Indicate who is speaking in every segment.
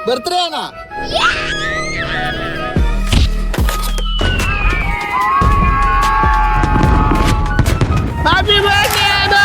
Speaker 1: Birthday ആണോ? Happy birthday Adam.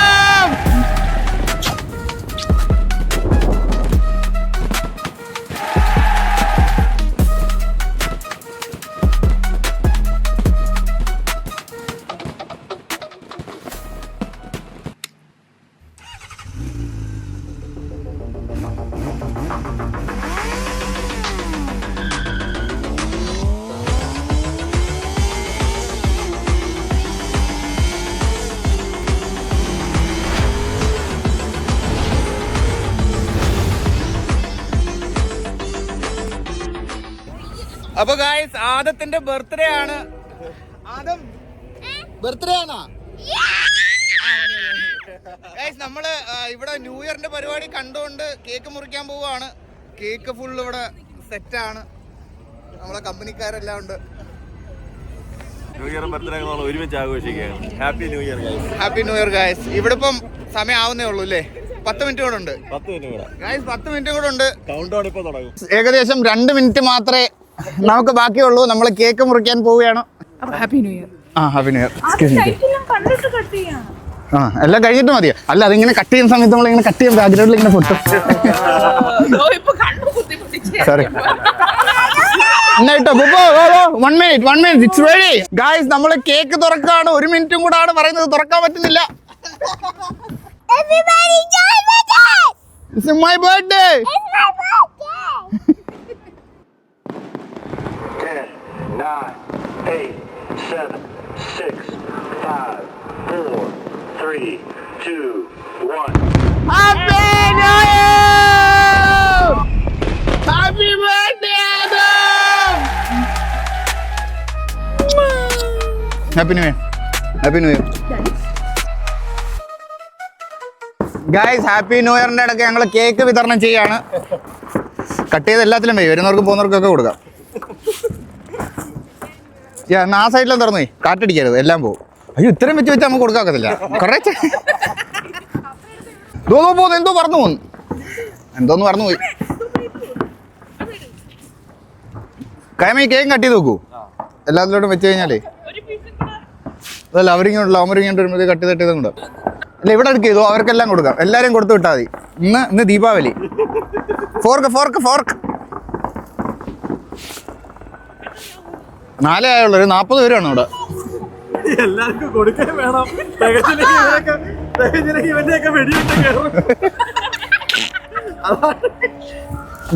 Speaker 1: അപ്പൊ guys ആദത്തിന്റെ ബർത്ത്ഡേ ആണ്. ആദം ബർത്ത്ഡേ ആണോ? ഗായ്സ് നമ്മള് ഇവിടെ ന്യൂ ഇയറിന്റെ പരിപാടി കണ്ടുകൊണ്ട് കേക്ക് മുറിക്കാൻ പോവാണ്. കേക്ക് ഫുൾ ഇവിടെ സെറ്റാണ്. നമ്മളെ കമ്പനിക്കാരെല്ലാം ഉണ്ട്.
Speaker 2: ന്യൂ ഇയർ ബർത്ത്ഡേ ഒരുമിച്ച് ആഘോഷിക്കുകയാണ്. Happy new year guys.
Speaker 1: Happy new year guys. ഇവിടെ ഇപ്പം സമയം ആവുന്നേ ഉള്ളൂ അല്ലേ? 10 മിനിറ്റ് കൂടെ ഉണ്ട്.
Speaker 2: 10 മിനിറ്റ് കൂടെ
Speaker 1: ഗായ്സ് 10 മിനിറ്റ് കൂടെ ഉണ്ട്.
Speaker 2: കൗണ്ട് ഡൗൺ ഇപ്പൊ തുടങ്ങും.
Speaker 1: ഏകദേശം 2 മിനിറ്റ് മാത്രമേ നമുക്ക് ബാക്കിയുള്ളൂ. നമ്മൾ കേക്ക് മുറിക്കാൻ പോവുകയാണ്.
Speaker 3: Happy new year.
Speaker 1: ആ ഹാപ്പി ന്യൂ ഇയർ. ആ എല്ലാം കഴിഞ്ഞിട്ട് മതിയോ? അല്ല അതിങ്ങനെ കട്ട് ചെയ്യുന്ന സമയത്ത് നമ്മളിങ്ങനെ കട്ട് ചെയ്യുമ്പോൾ ബാക്ക്ഗ്രൗണ്ടിൽ ഇങ്ങനെ പൊട്ടും. സോറി എന്നായിട്ടോ 1 മിനിറ്റ് ഇറ്റ്സ് റെഡി ഗായ്സ്. നമ്മൾ കേക്ക് തുറക്കാണ്. 1 മിനിറ്റും കൂടാണ് പറയുന്നത്. തുറക്കാൻ പറ്റുന്നില്ല. It's my birthday.
Speaker 4: 10, 9, 8, 7, 6, 5, 4, 3, 2, 1.
Speaker 1: Happy New Year! Happy birthday, Adam! Happy New Year. Happy New Year. Guys happy new ഇയറിന്റെ ഇടയ്ക്ക് ഞങ്ങൾ കേക്ക് വിതരണം ചെയ്യാണ്. കട്ട് ചെയ്ത് എല്ലാത്തിലും വരും. വരുന്നവർക്കും പോകുന്നവർക്കൊക്കെ കൊടുക്കാം. ആ സൈഡിലും തുറന്നു കാറ്റടിക്കരുത്. എല്ലാം പോകും. അയ്യോ ഇത്രയും വെച്ച് നമുക്ക് കൊടുക്കാക്കത്തില്ല. കുറേ പോകുന്നു. എന്തോ പറഞ്ഞു പോന്നു. എന്തോന്ന് പറഞ്ഞു പോയി. കൈമ ഈ കേക്ക് കട്ട് ചെയ്ത് നോക്കൂ. എല്ലാത്തിലോട്ടും വെച്ച് കഴിഞ്ഞാലേ അതല്ല അവരിങ്ങോട്ടുള്ള അവരിങ്ങോട്ട് വരുമ്പോൾ കട്ട് ചെയ്തിട്ട് കൂടെ അല്ല ഇവിടെ എടുക്കുക ചെയ്തു. അവർക്കെല്ലാം കൊടുക്കാം. എല്ലാവരും കൊടുത്തു വിട്ടാൽ മതി. ഇന്ന് ദീപാവലി. ഫോർക്ക് 4 ആയുള്ളൂ. 40 പേരാണ് ഇവിടെ.
Speaker 2: എല്ലാവർക്കും കൊടുക്കാൻ വേണം.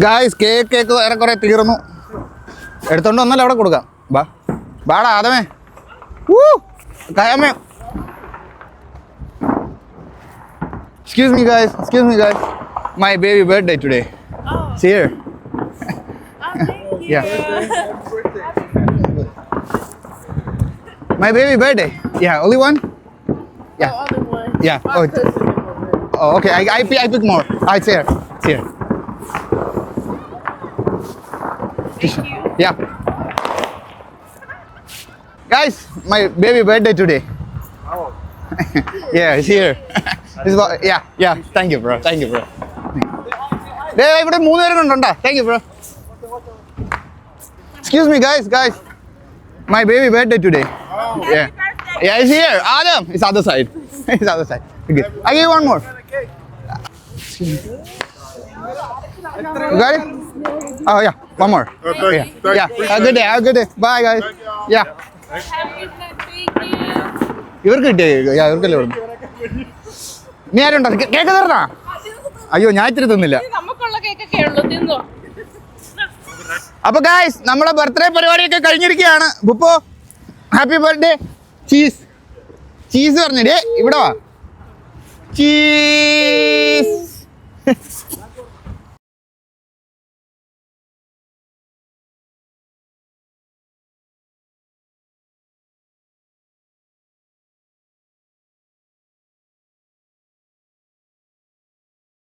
Speaker 1: ഗായ്സ് കേക്ക് ഏറെക്കുറെ തീർന്നു. എടുത്തോണ്ട് വന്നല്ലോ അവിടെ കൊടുക്കാം. ബാടാ ആദമേ. കയമേ. Excuse me guys. My baby birthday today. It's here. Yeah. My baby birthday. Yeah, only one? Yeah.
Speaker 3: Oh, only one.
Speaker 1: Yeah. Oh, okay. I pick more. It's here. It's here.
Speaker 3: Thank you.
Speaker 1: Yeah. Guys, my baby birthday today.
Speaker 2: Oh.
Speaker 1: Yeah, it's here. Yeah. Thank you, bro. ഇവിടെ 3 പേരും കൊണ്ടുണ്ടോ? Thank you, bro. Excuse me, guys. My baby birthday today.
Speaker 3: Oh, yeah,
Speaker 1: it's here. Adam, it's other side. Okay. I give one more. Excuse me. You got it? Oh yeah, one more. Yeah. Have a good day. Bye, guys. Yeah. ഇവർക്ക് കിട്ടിയ ഇവർക്കല്ലേ കൊടുക്കും. നീ ആരുണ്ടോ cake തരണ? അയ്യോ ഞാൻ ഇത്തിരി തിന്നില്ല. അപ്പൊ guys നമ്മളെ ബർത്ത്ഡേ പരിപാടിയൊക്കെ കഴിഞ്ഞിരിക്കുകയാണ്. ബുപ്പോ ഹാപ്പി ബർത്ത്ഡേ. ചീസ് പറഞ്ഞേ ഇവിടെ വാ. ചീസ്